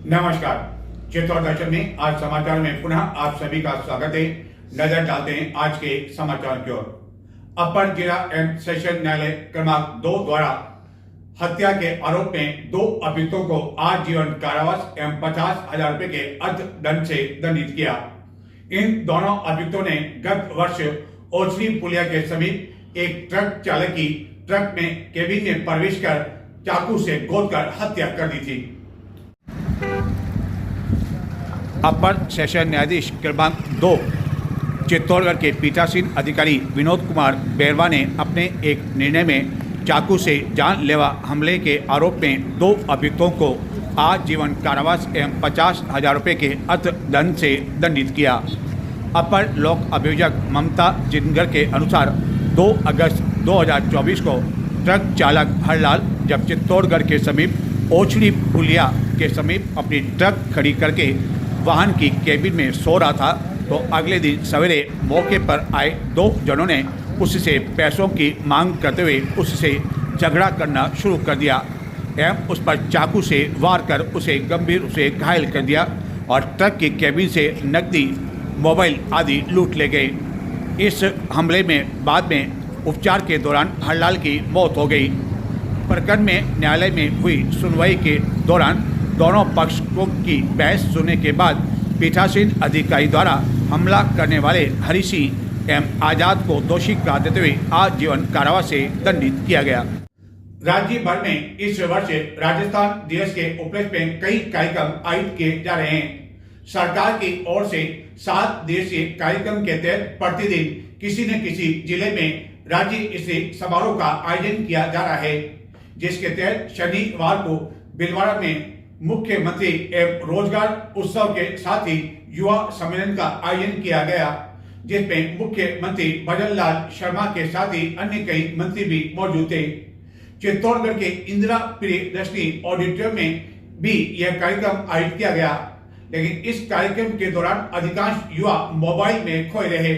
नमस्कार। चित्तौड़ दर्शन में आज समाचार में पुनः आप सभी का स्वागत है। नजर डालते हैं आज के समाचार की ओर। अपर जिला एवं सेशन न्यायालय क्रमांक 2 द्वारा हत्या के आरोप में 2 अभियुक्तों को आजीवन कारावास एवं 50,000 रुपए के अर्थदंड से दंडित किया। इन दोनों अभियुक्तों ने गत वर्ष ओछली पुलिया के समीप एक ट्रक चालक की ट्रक में केबिन में प्रवेश कर चाकू से गोदकर हत्या कर दी थी। अपर सेशन न्यायाधीश क्रमांक 2 चित्तौड़गढ़ के पीठासीन अधिकारी विनोद कुमार बेरवा ने अपने एक निर्णय में चाकू से जानलेवा हमले के आरोप में 2 अभियुक्तों को आजीवन कारावास एवं 50,000 रुपये के अर्थदंड से दंडित किया। अपर लोक अभियोजक ममता जिनगर के अनुसार 2 अगस्त 2024 को ट्रक चालक हरलाल जब चित्तौड़गढ़ के समीप ओछली पुलिया के समीप अपनी ट्रक खड़ी करके वाहन की केबिन में सो रहा था तो अगले दिन सवेरे मौके पर आए 2 जनों ने उससे पैसों की मांग करते हुए उससे झगड़ा करना शुरू कर दिया एवं उस पर चाकू से वार कर उसे गंभीर रूप से घायल कर दिया और ट्रक की केबिन से नकदी, मोबाइल आदि लूट ले गए। इस हमले में बाद में उपचार के दौरान हरलाल की मौत हो गई। प्रकरण में न्यायालय में हुई सुनवाई के दौरान दोनों पक्षों की बहस सुनने के बाद पीठासीन अधिकारी द्वारा हमला करने वाले हरि सिंह एवं आजाद को दोषी करार देते हुए आजीवन कारावास से दंडित किया गया। राज्य भर में इस वर्ष राजस्थान दिवस के उपलक्ष्य में कई कार्यक्रम आयोजित किए जा रहे हैं। सरकार की ओर से 7 दिवसीय कार्यक्रम के तहत प्रतिदिन किसी न किसी जिले में राज्य स्तरीय समारोह का आयोजन किया जा रहा है, जिसके तहत शनिवार को भीलवाड़ा में मुख्यमंत्री एवं रोजगार उत्सव के साथ ही युवा सम्मेलन का आयोजन किया गया, जिसमें मुख्यमंत्री भजन लाल शर्मा के साथ ही अन्य कई मंत्री भी मौजूद थे। चित्तौड़गढ़ के इंदिरा प्रियदर्शनी ऑडिटोरियम में भी यह कार्यक्रम आयोजित किया गया, लेकिन इस कार्यक्रम के दौरान अधिकांश युवा मोबाइल में खोए रहे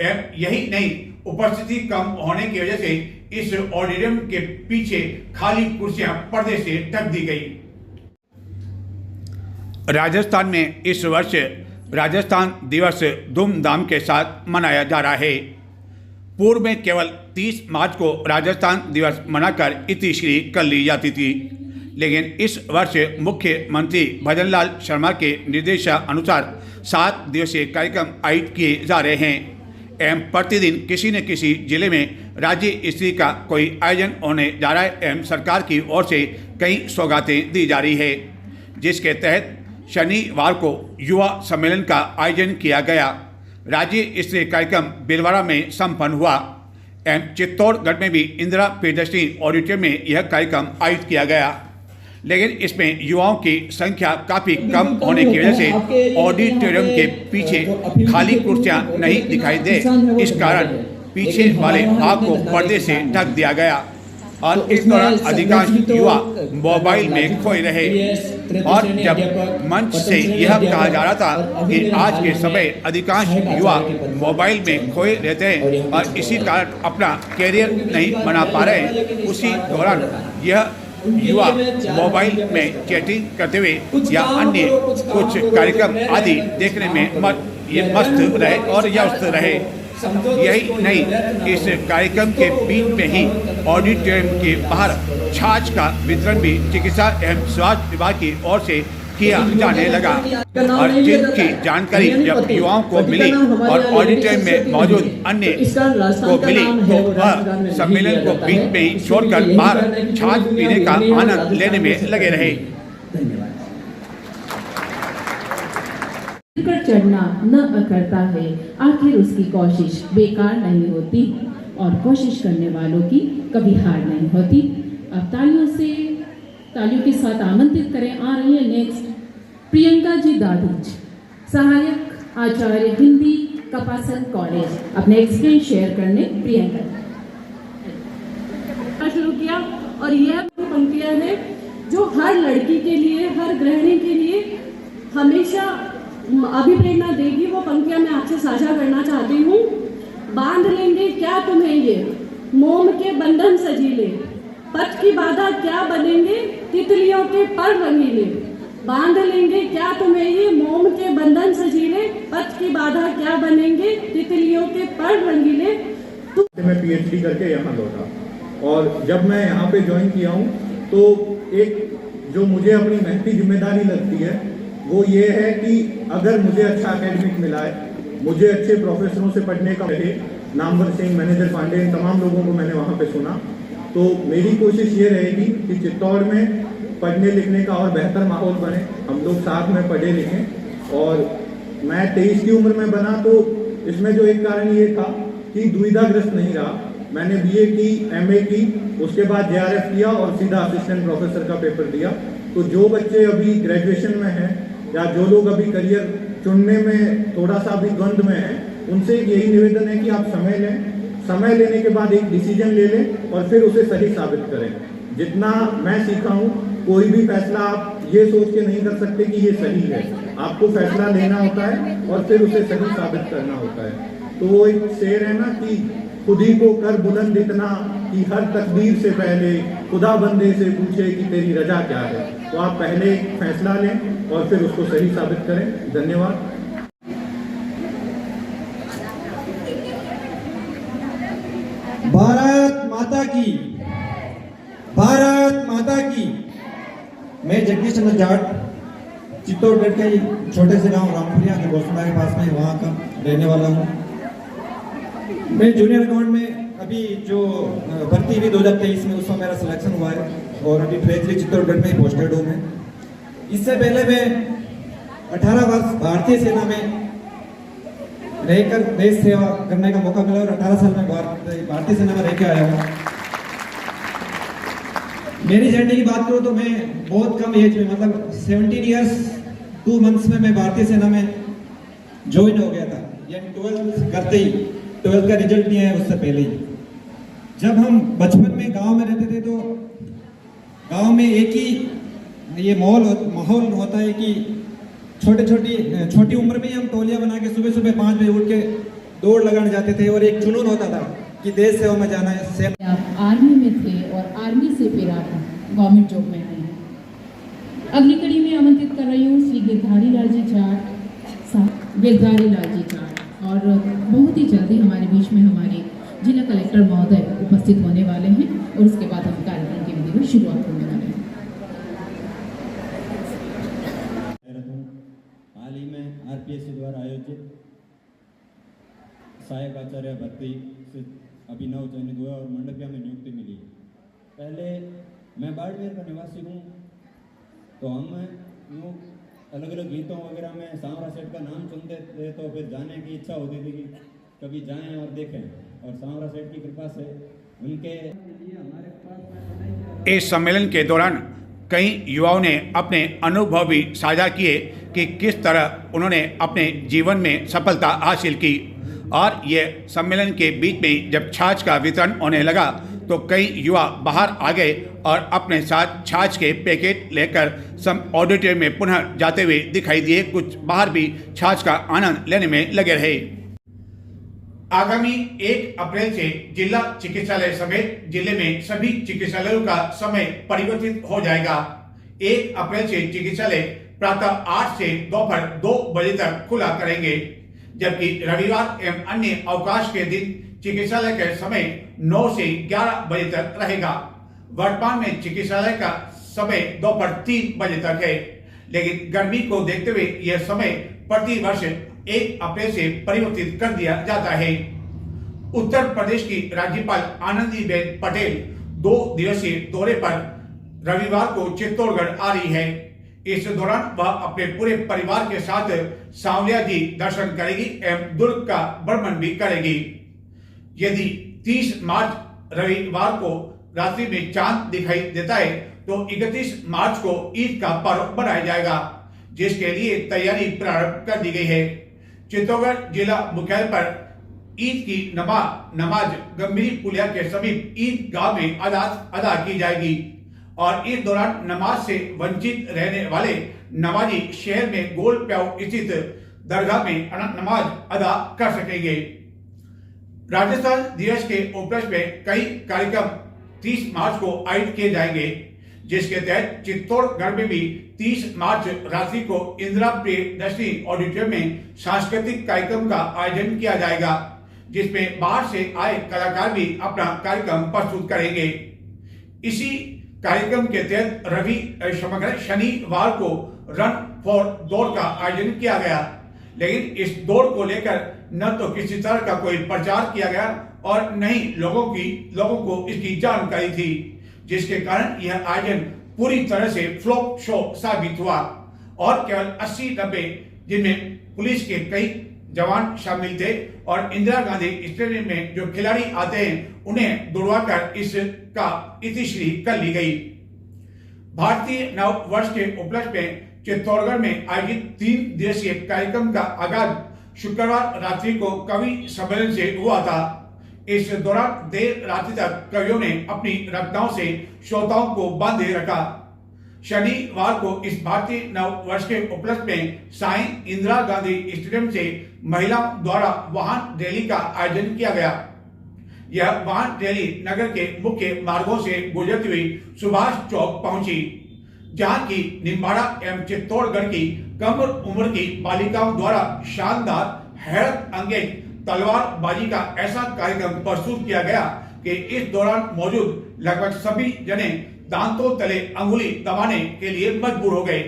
एवं यही नहीं, उपस्थिति कम होने की वजह से इस ऑडिटोरियम के पीछे खाली कुर्सियां पर्दे से ढक दी गई। राजस्थान में इस वर्ष राजस्थान दिवस धूमधाम के साथ मनाया जा रहा है। पूर्व में केवल 30 मार्च को राजस्थान दिवस मनाकर इतिश्री कर ली जाती थी, लेकिन इस वर्ष मुख्यमंत्री भजन लाल शर्मा के निर्देशानुसार 7 दिवसीय कार्यक्रम आयोजित किए जा रहे हैं एवं प्रतिदिन किसी न किसी जिले में राज्य स्तरीय का कोई आयोजन होने जा रहा है एवं सरकार की ओर से कई सौगातें दी जा रही है, जिसके तहत शनिवार को युवा सम्मेलन का आयोजन किया गया। राज्य स्तरीय कार्यक्रम भीलवाड़ा में संपन्न हुआ एवं चित्तौड़गढ़ में भी इंदिरा प्रियदर्शनी ऑडिटोरियम में यह कार्यक्रम आयोजित किया गया, लेकिन इसमें युवाओं की संख्या काफ़ी कम होने की वजह से ऑडिटोरियम के पीछे खाली कुर्सियां नहीं दिखाई दे। इस कारण पीछे वाले भाग को पर्दे से ढक दिया गया और इस दौरान अधिकांश युवा मोबाइल में खोए रहे और जब मंच से यह कहा जा रहा था कि आज के समय अधिकांश युवा मोबाइल में खोए रहते हैं और इसी कारण अपना कैरियर नहीं बना पा रहे, उसी दौरान यह युवा मोबाइल में चैटिंग करते हुए या अन्य कुछ कार्यक्रम आदि देखने में मस्त रहे और व्यस्त रहे। यही नहीं, इस कार्यक्रम के बीच में ही ऑडिटोरियम के बाहर छाछ का वितरण भी चिकित्सा एवं स्वास्थ्य विभाग की ओर से किया जाने लगा और जिनकी जानकारी जब युवाओं को मिली और ऑडिटोरियम में मौजूद अन्य को मिली तो वह सम्मेलन को बीच में ही छोड़कर बाहर छाछ पीने का आनंद लेने में लगे रहे। पर चढ़ना न करता है, आखिर उसकी कोशिश बेकार नहीं होती और कोशिश करने वालों की कभी हार नहीं होती। अब तालियों के साथ आमंत्रित करें, आ रही है नेक्स्ट प्रियंका जी दादूच, सहायक आचार्य हिंदी कपासन कॉलेज, अपने एक्सपीरियंस शेयर करने प्रियंका शुरू किया। और यह पंक्तियां हैं जो हर लड़की के लिए, हर गृहिणी के लिए हमेशा अभिप्रेरणा देगी। वो पंक्तियां मैं आपसे साझा करना चाहती हूँ। बांध लेंगे क्या तुम्हें ये मोम के बंधन सजीले, पथ की बाधा क्या बनेंगे तितलियों के पर रंगीले, बांध लेंगे क्या तुम्हें ये मोम के बंधन सजीले, पथ की बाधा क्या बनेंगे तितलियों के पर रंगीले। मैं पीएचडी करके यहाँ लौटा और जब मैं यहाँ पे ज्वाइन किया हूँ तो एक जो मुझे अपनी महती जिम्मेदारी लगती है वो ये है कि अगर मुझे अच्छा एकेडमिक मिला है, मुझे अच्छे प्रोफेसरों से पढ़ने का रहे, नामवर सिंह, मैनेजर पांडे, इन तमाम लोगों को मैंने वहाँ पे सुना, तो मेरी कोशिश ये रहेगी कि चित्तौड़ में पढ़ने लिखने का और बेहतर माहौल बने, हम लोग साथ में पढ़े लिखें। और मैं 23 की उम्र में बना तो इसमें जो एक कारण ये था कि दुविधाग्रस्त नहीं रहा। मैंने बीए की, एमए की, उसके बाद जेआरएफ किया और सीधा असिस्टेंट प्रोफेसर का पेपर दिया। तो जो बच्चे अभी ग्रेजुएशन में हैं या जो लोग अभी करियर चुनने में थोड़ा सा भी द्वंद में हैं, उनसे यही निवेदन है कि आप समय लें, समय लेने के बाद एक डिसीजन ले लें और फिर उसे सही साबित करें। जितना मैं सीखा हूँ, कोई भी फैसला आप ये सोच के नहीं कर सकते कि ये सही है, आपको फैसला लेना होता है और फिर उसे सही साबित करना होता है। तो वो एक शेर है ना कि खुद ही को कर बुलंद इतना कि हर तकदीर से पहले खुदा बंदे से पूछे कि तेरी रजा क्या है। तो आप पहले एक फैसला लें और फिर उसको सही साबित करें। धन्यवाद। भारत माता की, भारत माता की। मैं जगदीश चंद्र जाट, चित्तौड़गढ़ के छोटे से गांव रामपुरिया जो गोसुंडा के पास में वहाँ का रहने वाला हूँ। मैं जूनियर अकाउंट में अभी जो भर्ती हुई 2023 में, उसमें मेरा सिलेक्शन हुआ है और अभी ट्रेजरी चित्तौड़गढ़ में ही पोस्टेड हूँ मैं। इससे पहले मैं 18 वर्ष भारतीय सेना में रहकर देश सेवा करने का मौका मिला और 18 साल में भारतीय सेना में रह के आया हूँ। मेरी जर्नी की बात करूँ तो मैं बहुत कम एज में, मतलब 17 ईयर्स 2 मंथ्स में मैं भारतीय सेना में ज्वाइन हो गया था, यानी 12th करते ही, 12th का रिजल्ट नहीं आया उससे पहले ही। जब हम बचपन में गांव में रहते थे तो गांव में एक ही ये माहौल होता है कि छोटी उम्र में ही हम टोलियां बना के सुबह सुबह 5 बजे उठ के दौड़ लगाने जाते थे और एक जुनून होता था कि देश सेवा में जाना है। आप आर्मी में थे और आर्मी से फिर आप गवर्नमेंट जॉब में आए। अगली कड़ी में आमंत्रित कर रही हूँ श्री गिरधारी लाल जी जाट, और बहुत ही जल्दी हमारे बीच में हमारे जिला कलेक्टर महोदय उपस्थित होने वाले हैं और उसके बाद हम कार्यक्रम की विधि में शुरुआत होने वाले हैं। हाल ही में आरपीएससी द्वारा आयोजित सहायक आचार्य भर्ती से अभिनव चयनित हुआ और मंडपिया में नियुक्ति मिली। पहले मैं बाड़मेर का निवासी हूँ, तो हम यूँ अलग अलग गीतों वगैरह में सांवरा सेठ का नाम सुनते थे तो फिर जाने की इच्छा होती थी कि कभी जाएं और देखें, और सांवरा सेठ की कृपा से उनके लिए हमारे पास इस सम्मेलन के दौरान कई युवाओं ने अपने अनुभव भी साझा किए कि किस तरह उन्होंने अपने जीवन में सफलता हासिल की। और ये सम्मेलन के बीच में जब छाछ का वितरण होने लगा तो कई युवा बाहर आ गए और अपने साथ छाछ के पैकेट लेकर ऑडिटोरियम में पुनः जाते हुए दिखाई दिए। कुछ बाहर भी छाछ का आनंद लेने में लगे रहे। आगामी 1 अप्रैल से जिला चिकित्सालय समेत जिले में सभी चिकित्सालयों का समय परिवर्तित हो जाएगा। 1 अप्रैल से चिकित्सालय प्रातः 8 से दोपहर 2 बजे तक खुला करेंगे, जबकि रविवार एवं अन्य अवकाश के दिन चिकित्सालय का समय 9 से 11 बजे तक रहेगा। वर्तमान में चिकित्सालय का समय दोपहर 3 बजे तक है, लेकिन गर्मी को देखते हुए यह समय प्रति वर्ष 1 अप्रैल से परिवर्तित कर दिया जाता है। उत्तर प्रदेश की राज्यपाल आनंदीबेन पटेल 2 दिवसीय दौरे पर रविवार को चित्तौड़गढ़ आ रही है। इस दौरान वह अपने पूरे परिवार के साथ सांवलिया जी दर्शन करेगी एवं दुर्ग का भ्रमण भी करेगी। यदि 30 मार्च रविवार को रात्रि में चांद दिखाई देता है तो 31 मार्च को ईद का पर्व मनाया जाएगा, जिसके लिए तैयारी प्रारंभ कर दी गई है। चित्तौड़गढ़ जिला मुख्यालय पर ईद की नमाज गंभीरी पुलिया के समीप ईदगाह में अदा की जाएगी और इस दौरान नमाज से वंचित रहने वाले नमाजी शहर में गोल प्याऊ स्थित दरगाह में नमाज अदा कर सकेंगे। राज्यस्थान दिवस के उपलक्ष्य में कई कार्यक्रम 30 मार्च को आयोजित किए जाएंगे, जिसके तहत चित्तौड़गढ़ में भी 30 मार्च रात्रि को इंदिरा प्रियदर्शनी ऑडिटोरियम में सांस्कृतिक कार्यक्रम का आयोजन किया जाएगा, जिसमें बाहर से आए कलाकार भी अपना कार्यक्रम प्रस्तुत करेंगे। इसी कार्यक्रम के तहत शनिवार को रन फॉर दौड़ का आयोजन किया गया, लेकिन इस दौड़ को लेकर न तो किसी तरह का कोई प्रचार किया गया और न ही लोगों को इसकी जानकारी थी, जिसके कारण यह आयोजन पूरी तरह से फ्लॉप शो साबित हुआ और केवल 80-90 जिनमें पुलिस के कई जवान शामिल थे और इंदिरा गांधी स्टेडियम में जो खिलाड़ी आते हैं उन्हें दौड़वाकर इसका इतिश्री कर ली गई। भारतीय नव वर्ष के उपलक्ष्य में चित्तौड़गढ़ में आयोजित 3 दिवसीय कार्यक्रम का आगाज शुक्रवार रात्रि को कवि सम्मेलन से हुआ था। इस दौरान देर रात्रि तक कवियों ने अपनी रचनाओं से श्रोताओं को बांधे रखा। शनिवार को इस भारतीय नव वर्ष के उपलक्ष्य में साई इंदिरा गांधी स्टेडियम से महिलाओं द्वारा वाहन रैली का आयोजन किया गया। यह वाहन रैली नगर के मुख्य मार्गों से गुजरती हुई सुभाष चौक पहुंची, जहां की निम्बाड़ा एवं चित्तौड़गढ़ की कम उम्र की बालिकाओं द्वारा शानदार हैरत अंगेज तलवारबाजी का ऐसा कार्यक्रम प्रस्तुत किया गया कि इस दौरान मौजूद लगभग सभी जने दांतों तले अंगुली दबाने के लिए मजबूर हो गए।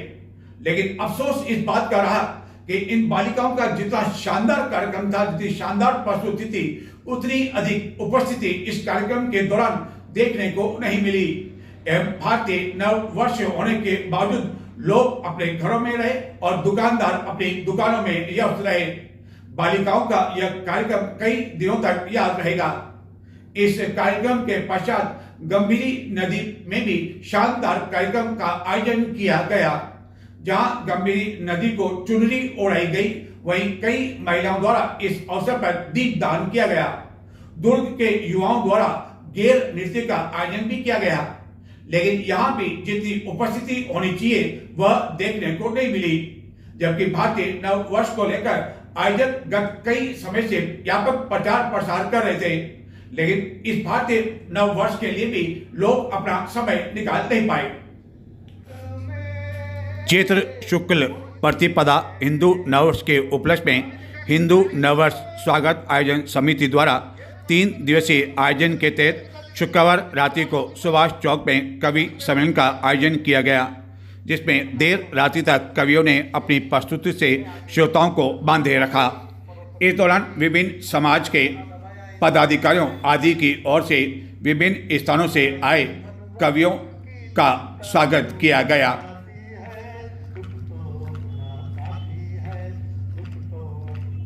लेकिन अफसोस इस बात का रहा कि इन बालिकाओं का जितना शानदार कार्यक्रम था, जितनी शानदार प्रस्तुति थी, उतनी अधिक उपस्थिति इस कार्यक्रम के दौरान देखने को नहीं मिली। एवं भारतीय नव वर्ष होने के बावजूद लोग अपने घरों में रहे और दुकानदार अपनी दुकानों में व्यस्त रहे। बालिकाओं का यह कार्यक्रम कई दिनों तक याद रहेगा। इस कार्यक्रम के पश्चात गंभीरी नदी में भी शानदार कार्यक्रम का आयोजन किया गया, जहां गंभीरी नदी को चुनरी ओढ़ाई गई। वहीं कई महिलाओं द्वारा इस अवसर पर दीपदान किया गया। दुर्ग के युवाओं द्वारा गेर नृत्य का आयोजन भी किया गया, लेकिन यहाँ भी जितनी उपस्थिति होनी चाहिए वह देखने को नहीं मिली। जबकि भारतीय नव वर्ष को लेकर आयोजक गत कई समय से व्यापक प्रचार प्रसार कर रहे थे, लेकिन इस भारतीय नव वर्ष के लिए भी लोग अपना समय निकाल नहीं पाए। चैत्र शुक्ल प्रतिपदा हिंदू नववर्ष के उपलक्ष्य में हिंदू नववर्ष स्वागत आयोजन समिति द्वारा 3 दिवसीय आयोजन के तहत शुक्रवार रात्रि को सुभाष चौक में कवि सम्मेलन का आयोजन किया गया, जिसमें देर रात्रि तक कवियों ने अपनी प्रस्तुति से श्रोताओं को बांधे रखा। इस दौरान विभिन्न समाज के पदाधिकारियों आदि की ओर से विभिन्न स्थानों से आए कवियों का स्वागत किया गया।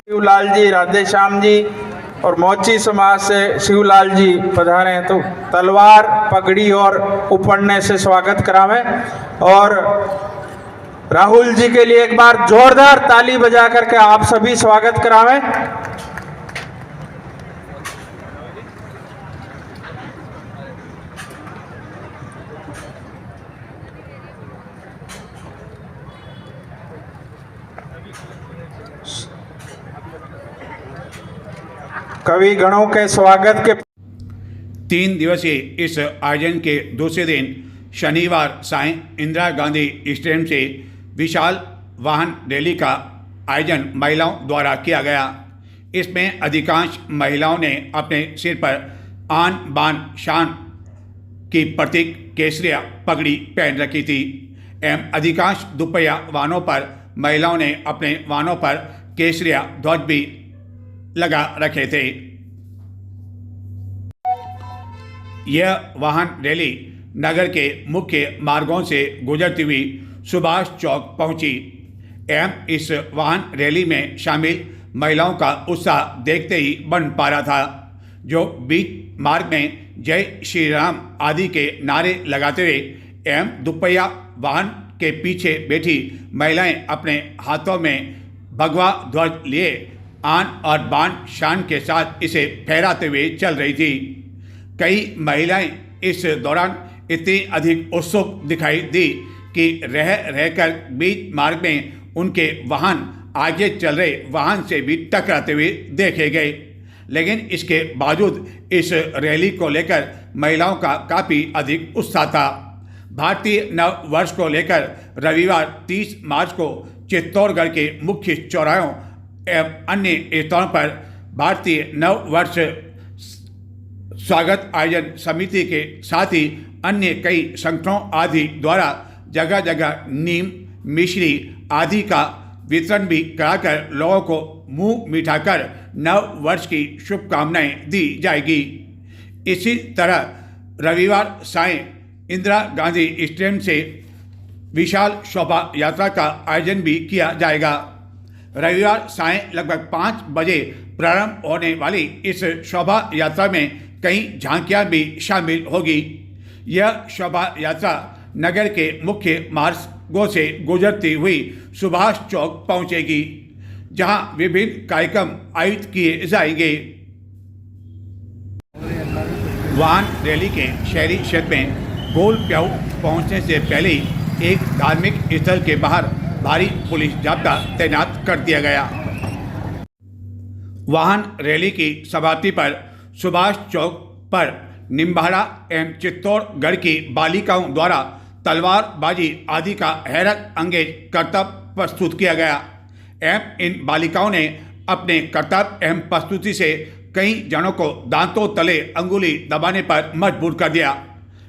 शिवलाल जी, राधे श्याम जी और मोची समाज से शिवलाल जी पधारे तो तलवार पगड़ी और उपरने से स्वागत करावे और राहुल जी के लिए एक बार जोरदार ताली बजा करके आप सभी स्वागत करावे। कवि गणों के स्वागत के 3 दिवसीय इस आयोजन के दूसरे दिन शनिवार साय इंदिरा गांधी स्टेडियम से विशाल वाहन रैली का आयोजन महिलाओं द्वारा किया गया। इसमें अधिकांश महिलाओं ने अपने सिर पर आन बान शान की प्रतीक केसरिया पगड़ी पहन रखी थी एवं अधिकांश दुपहिया वाहनों पर महिलाओं ने अपने वाहनों पर केसरिया ध्वज भी लगा रखे थे। यह वाहन रैली नगर के मुख्य मार्गों से गुजरती हुई सुभाष चौक पहुंची एवं इस वाहन रैली में शामिल महिलाओं का उत्साह देखते ही बन पा रहा था, जो बीच मार्ग में जय श्री राम आदि के नारे लगाते हुए एवं दुपहिया वाहन के पीछे बैठी महिलाएं अपने हाथों में भगवा ध्वज लिए आन और बान शान के साथ इसे फहराते हुए चल रही थी। कई महिलाएं इस दौरान इतनी अधिक उत्सुक दिखाई दी कि रह रहकर बीच मार्ग में उनके वाहन आगे चल रहे वाहन से भी टकराते हुए देखे गए। लेकिन इसके बावजूद इस रैली को लेकर महिलाओं का काफ़ी अधिक उत्साह था। भारतीय नव वर्ष को लेकर रविवार 30 मार्च को चित्तौड़गढ़ के मुख्य चौराहों एवं अन्य स्थानों पर भारतीय नव वर्ष स्वागत आयोजन समिति के साथ ही अन्य कई संगठनों आदि द्वारा जगह जगह नीम मिश्री आदि का वितरण भी कराकर लोगों को मुंह मीठा कर नव वर्ष की शुभकामनाएं दी जाएगी। इसी तरह रविवार सायं इंदिरा गांधी स्टेडियम से विशाल शोभा यात्रा का आयोजन भी किया जाएगा। रविवार सायं लगभग 5 बजे प्रारंभ होने वाली इस शोभा यात्रा में कई झांकियां भी शामिल होगी। यह शोभा यात्रा नगर के मुख्य मार्गों से गुजरती हुई सुभाष चौक पहुंचेगी, जहां विभिन्न कार्यक्रम आयोजित किए जाएंगे। वाहन रैली के शहरी क्षेत्र में गोल प्याऊ पहुंचने से पहले ही एक धार्मिक स्थल के बाहर भारी पुलिस जाब्ता तैनात कर दिया गया। वाहन रैली की समाप्ति पर सुभाष चौक पर निम्बाड़ा एवं चित्तौड़गढ़ की बालिकाओं द्वारा तलवारबाजी आदि का हैरत अंगेज करतब प्रस्तुत किया गया एवं इन बालिकाओं ने अपने करतब एवं प्रस्तुति से कई जनों को दांतों तले अंगुली दबाने पर मजबूर कर दिया।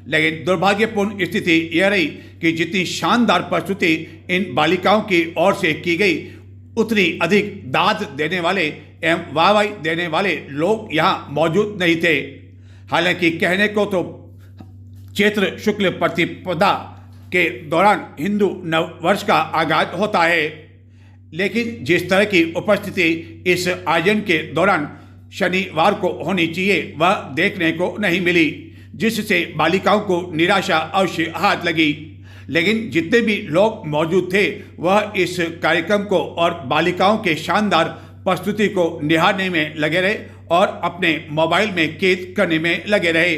लेकिन दुर्भाग्यपूर्ण स्थिति यह रही कि जितनी शानदार प्रस्तुति इन बालिकाओं की ओर से की गई, उतनी अधिक दाद देने वाले एवं वाहवाही देने वाले लोग यहाँ मौजूद नहीं थे। हालांकि कहने को तो चैत्र शुक्ल प्रतिपदा के दौरान हिंदू नव वर्ष का आगाज होता है, लेकिन जिस तरह की उपस्थिति इस आयोजन के दौरान शनिवार को होनी चाहिए वह देखने को नहीं मिली, जिससे बालिकाओं को निराशा अवश्य हाथ लगी। लेकिन जितने भी लोग मौजूद थे वह इस कार्यक्रम को और बालिकाओं के शानदार प्रस्तुति को निहारने में लगे रहे और अपने मोबाइल में कैद करने में लगे रहे।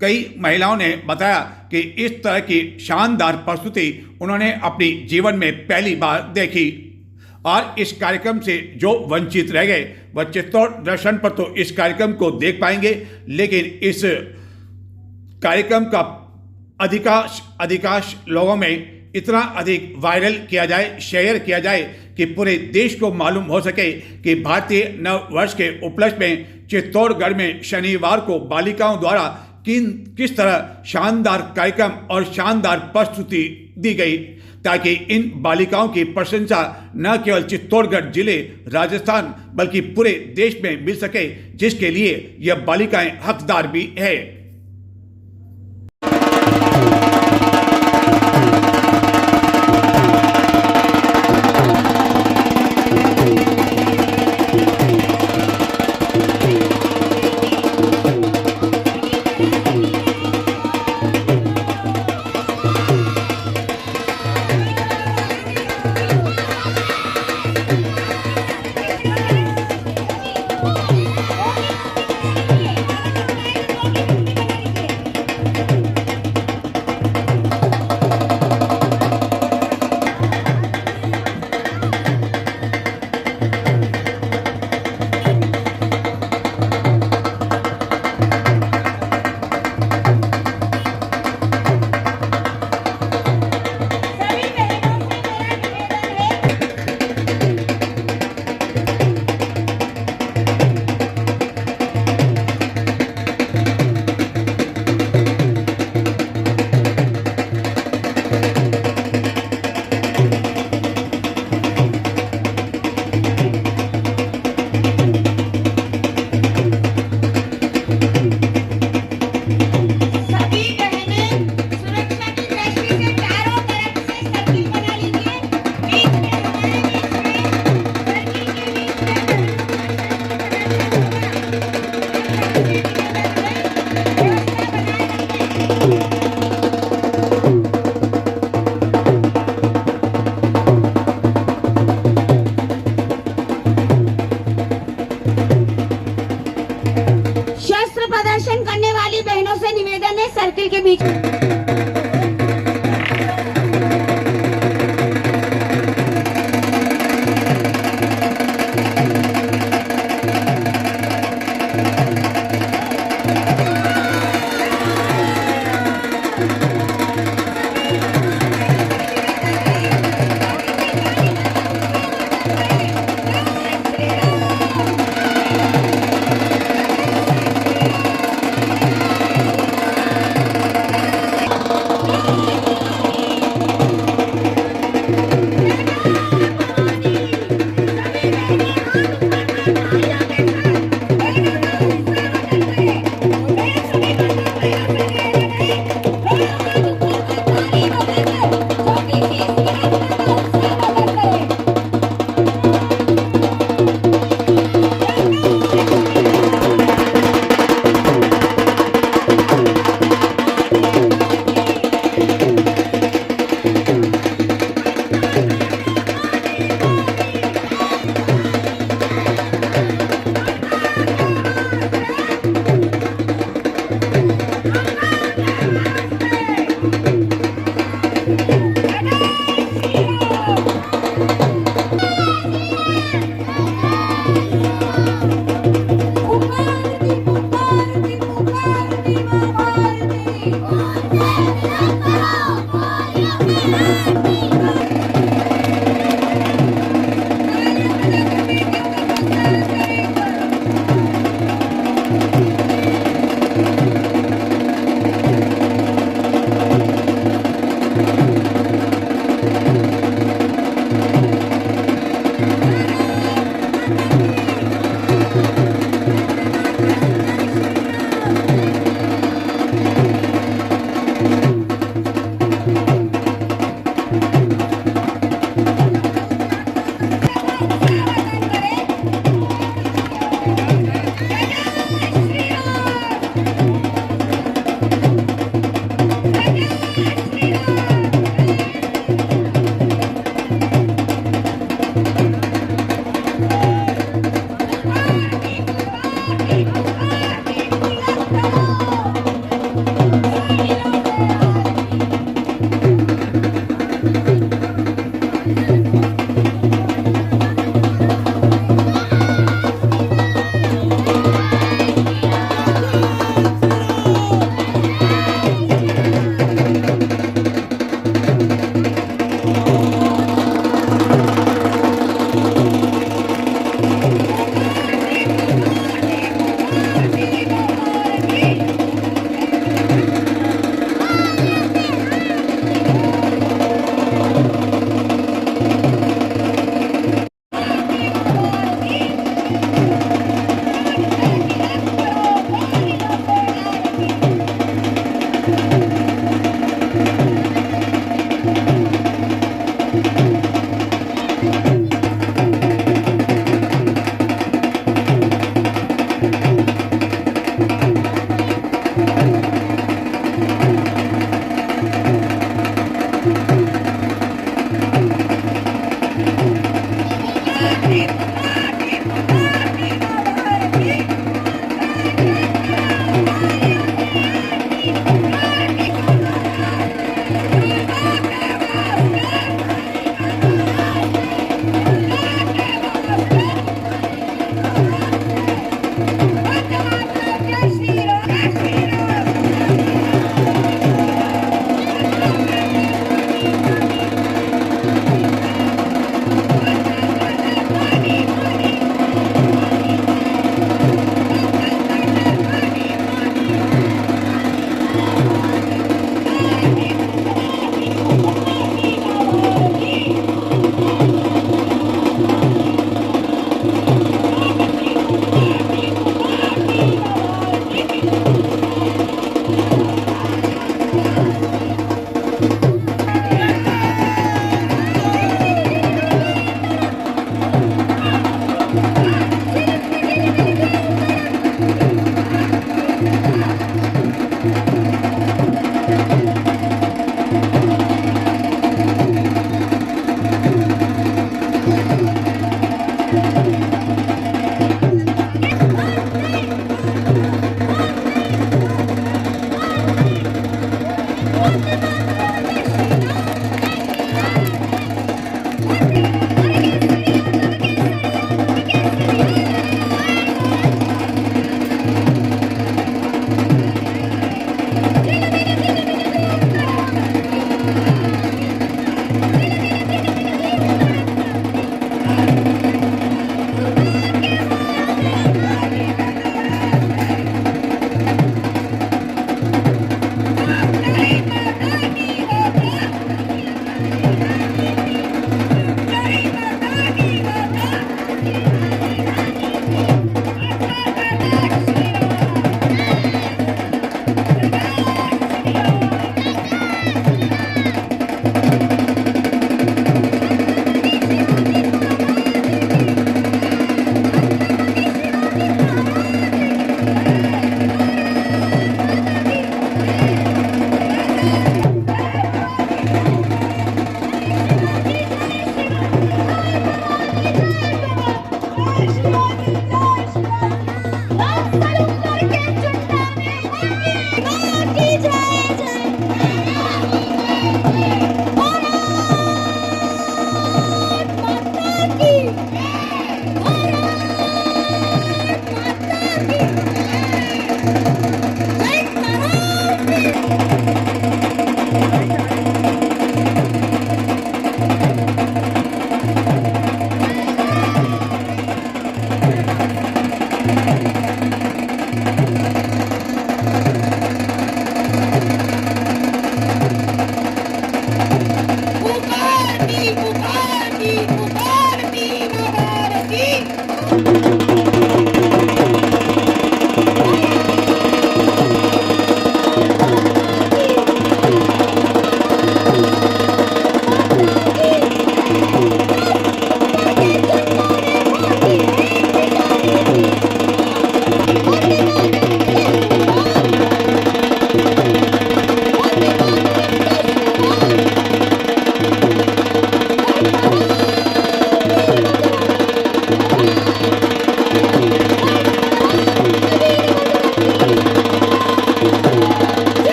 कई महिलाओं ने बताया कि इस तरह की शानदार प्रस्तुति उन्होंने अपनी जीवन में पहली बार देखी और इस कार्यक्रम से जो वंचित रह गए वह चित्तौड़ दर्शन पर तो इस कार्यक्रम को देख पाएंगे, लेकिन इस कार्यक्रम का अधिकांश लोगों में इतना अधिक वायरल किया जाए, शेयर किया जाए कि पूरे देश को मालूम हो सके कि भारतीय नव वर्ष के उपलक्ष्य में चित्तौड़गढ़ में शनिवार को बालिकाओं द्वारा किस तरह शानदार कार्यक्रम और शानदार प्रस्तुति दी गई, ताकि इन बालिकाओं की प्रशंसा न केवल चित्तौड़गढ़ जिले राजस्थान बल्कि पूरे देश में मिल सके, जिसके लिए यह बालिकाएं हकदार भी है। प्रदर्शन करने वाली बहनों से निवेदन है सर्किल के बीच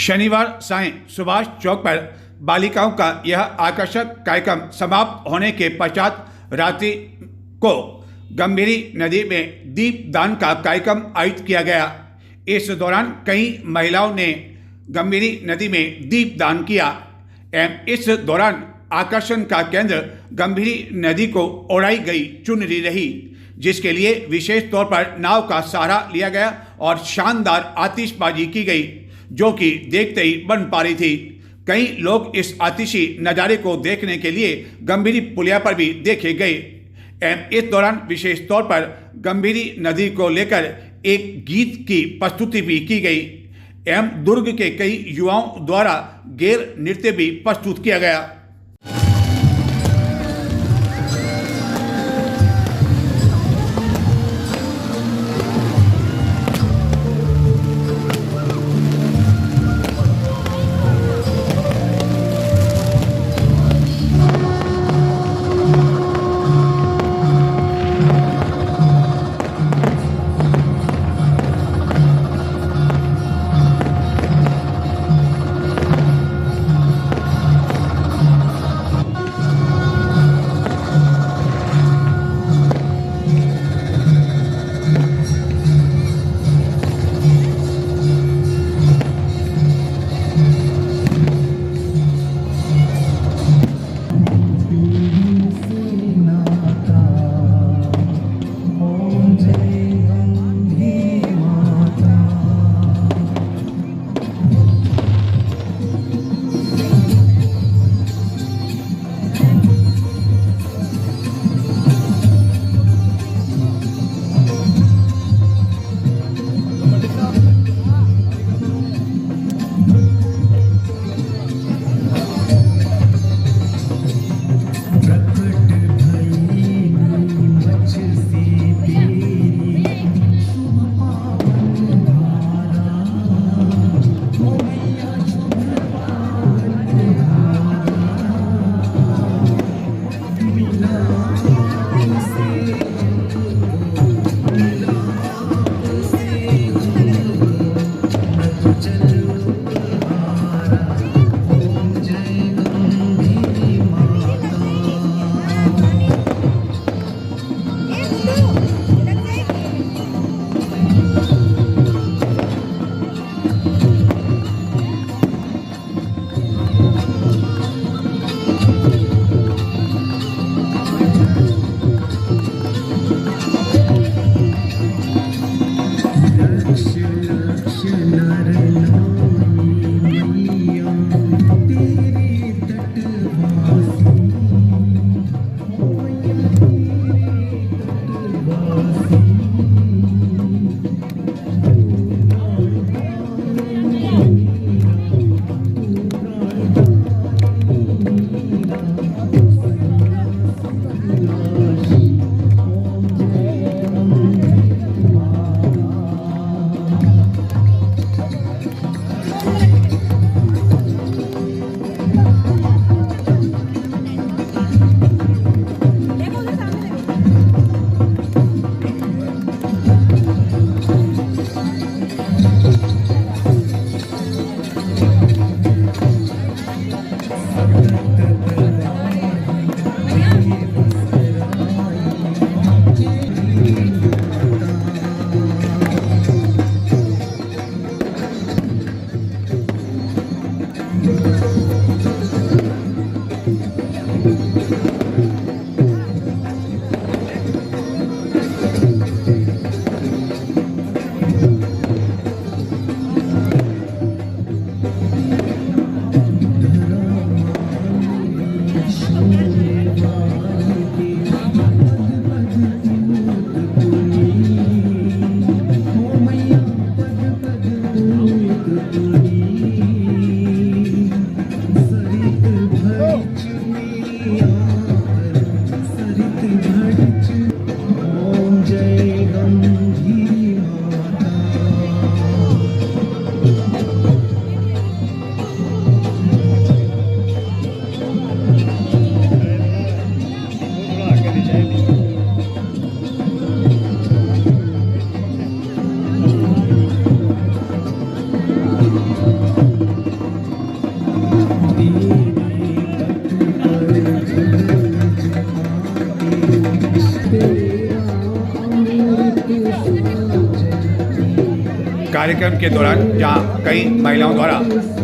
शनिवार सायं सुभाष चौक पर बालिकाओं का यह आकर्षक कार्यक्रम समाप्त होने के पश्चात रात्रि को गंभीरी नदी में दीप दान का कार्यक्रम आयोजित किया गया। इस दौरान कई महिलाओं ने गंभीरी नदी में दीप दान किया एवं इस दौरान आकर्षण का केंद्र गंभीरी नदी को ओढ़ाई गई चुनरी रही, जिसके लिए विशेष तौर पर नाव का सहारा लिया गया और शानदार आतिशबाजी की गई, जो कि देखते ही बन पा रही थी। कई लोग इस आतिशी नज़ारे को देखने के लिए गंभीरी पुलिया पर भी देखे गए एवं इस दौरान विशेष तौर पर गंभीरी नदी को लेकर एक गीत की प्रस्तुति भी की गई एवं दुर्ग के कई युवाओं द्वारा गैर नृत्य भी प्रस्तुत किया गया। कार्यक्रम के दौरान जहां कई महिलाओं द्वारा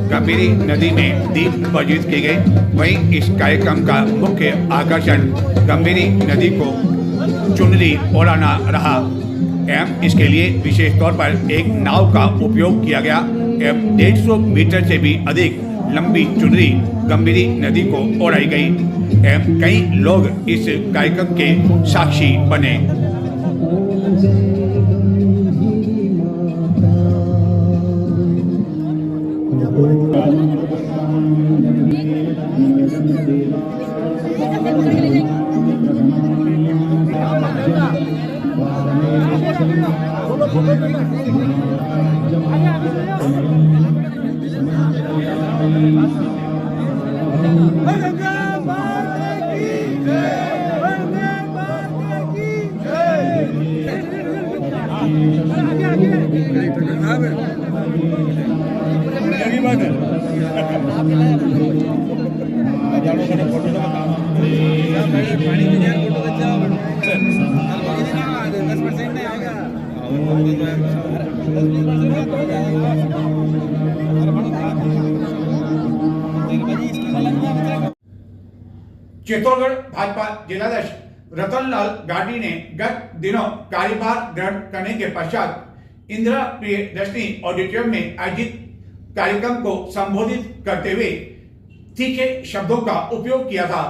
गंभीरी नदी में दीप प्रज्वलित किए गए, वहीं इस कार्यक्रम का मुख्य आकर्षण गंभीरी नदी को चुनरी ओढ़ाना रहा एवं इसके लिए विशेष तौर पर एक नाव का उपयोग किया गया एवं 150 मीटर से भी अधिक लंबी चुनरी गंभीरी नदी को ओढ़ाई गई एवं कई लोग इस कार्यक्रम के साक्षी बने। चित्तौड़गढ़ भाजपा जिलाध्यक्ष रतनलाल गांधी ने गत दिनों कार्यभार ग्रहण करने के पश्चात इंदिरा प्रियदर्शनी ऑडिटोरियम में आयोजित कार्यक्रम को संबोधित करते हुए तीखे शब्दों का उपयोग किया था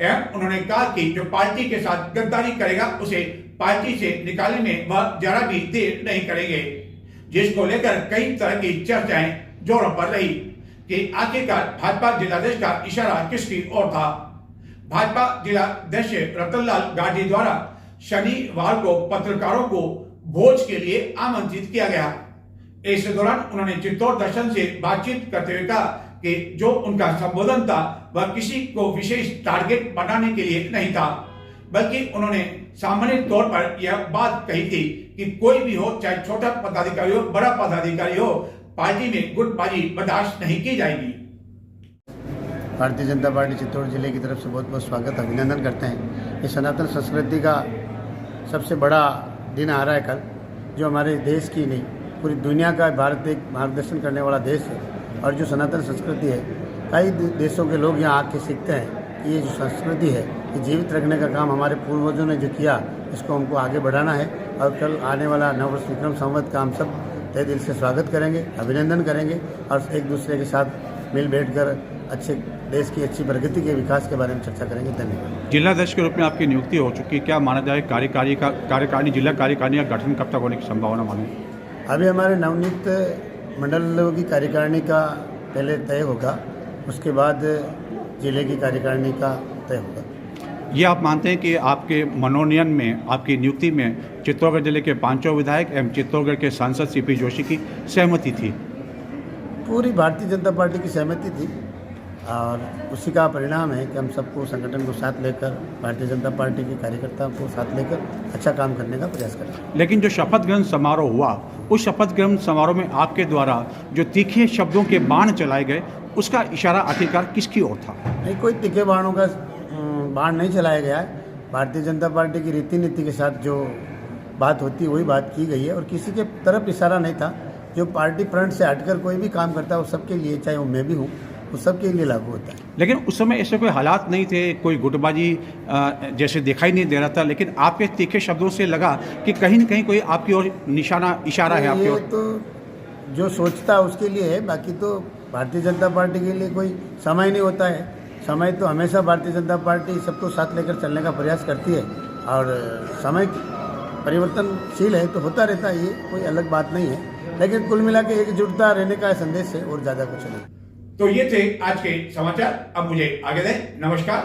एवं उन्होंने कहा कि जो पार्टी के साथ गद्दारी करेगा उसे पार्टी से निकालने में वह जरा भी देर नहीं करेंगे, जिसको लेकर कई तरह की चर्चाएं जोरों पर रही कि आखिरकार भाजपा जिलाध्यक्ष का इशारा किसकी ओर था। भाजपा जिलाध्यक्ष रतनलाल गांधी द्वारा शनिवार को पत्रकारों को भोज के लिए आमंत्रित किया गया। इस दौरान उन्होंने चित्तौड़ दर्शन से बातचीत करते हुए कहा कि जो उनका संबोधन था वह किसी को विशेष टारगेट बनाने के लिए नहीं था, बल्कि उन्होंने सामान्य तौर पर यह बात कही थी कि कोई भी हो, चाहे छोटा पदाधिकारी हो, बड़ा पदाधिकारी हो, पार्टी में गुटबाजी बर्दाश्त नहीं की जाएगी। भारतीय जनता पार्टी चित्तौड़ जिले की तरफ से बहुत बहुत स्वागत अभिनंदन करते हैं। इस सनातन संस्कृति का सबसे बड़ा दिन आ रहा है कल, जो हमारे देश की नहीं पूरी दुनिया का भारत एक मार्गदर्शन करने वाला देश है और जो सनातन संस्कृति है कई देशों के लोग यहाँ आके सीखते हैं कि ये जो संस्कृति है ये जीवित रखने का काम हमारे पूर्वजों ने जो किया इसको हमको आगे बढ़ाना है और कल आने वाला नववर्ष विक्रम संवत का हम सब तहे दिल से स्वागत करेंगे, अभिनंदन करेंगे और एक दूसरे के साथ मिल बैठ कर अच्छे देश की अच्छी प्रगति के विकास के बारे में चर्चा करेंगे। धन्यवाद। जिलाध्यक्ष के रूप में आपकी नियुक्ति हो चुकी है, क्या माना जाए कार्यकारिणी जिला कार्यकारिणी का गठन कब तक होने की संभावना माने? अभी हमारे नवनियुक्त मंडलों की कार्यकारिणी का पहले तय होगा, उसके बाद जिले की कार्यकारिणी का तय होगा। ये आप मानते हैं कि आपके मनोनयन में, आपकी नियुक्ति में चित्तौड़गढ़ जिले के 5 विधायक एवं चित्तौड़गढ़ के सांसद सीपी जोशी की सहमति थी? पूरी भारतीय जनता पार्टी की सहमति थी और उसी का परिणाम है कि हम सबको संगठन को साथ लेकर भारतीय जनता पार्टी के कार्यकर्ताओं को साथ लेकर अच्छा काम करने का प्रयास करें। लेकिन जो शपथ ग्रहण समारोह हुआ, उस शपथ ग्रहण समारोह में आपके द्वारा जो तीखे शब्दों के बाण चलाए गए, उसका इशारा आखिरकार किसकी ओर था? नहीं, कोई तीखे बाणों का बाण नहीं चलाया गया है। भारतीय जनता पार्टी की रीति नीति के साथ जो बात होती है वही बात की गई है और किसी के तरफ इशारा नहीं था। जो पार्टी फ्रंट से हटकर कोई भी काम करता है वो सबके लिए, चाहे वो मैं भी हूँ, वो सबके लिए लागू होता है। लेकिन उस समय ऐसे कोई हालात नहीं थे, कोई गुटबाजी जैसे दिखाई नहीं दे रहा था, लेकिन आपके तीखे शब्दों से लगा कि कहीं न कहीं कोई आपकी ओर निशाना इशारा है आपकी ओर। तो जो सोचता है उसके लिए है, बाकी तो भारतीय जनता पार्टी के लिए कोई समय नहीं होता है। समय तो हमेशा भारतीय जनता पार्टी सबको साथ लेकर चलने का प्रयास करती है और समय परिवर्तनशील है तो होता रहता है, ये कोई अलग बात नहीं है। लेकिन कुल मिला के एकजुटता रहने का संदेश है और ज़्यादा कुछ नहीं। तो ये थे आज के समाचार। अब मुझे आगे दें। नमस्कार।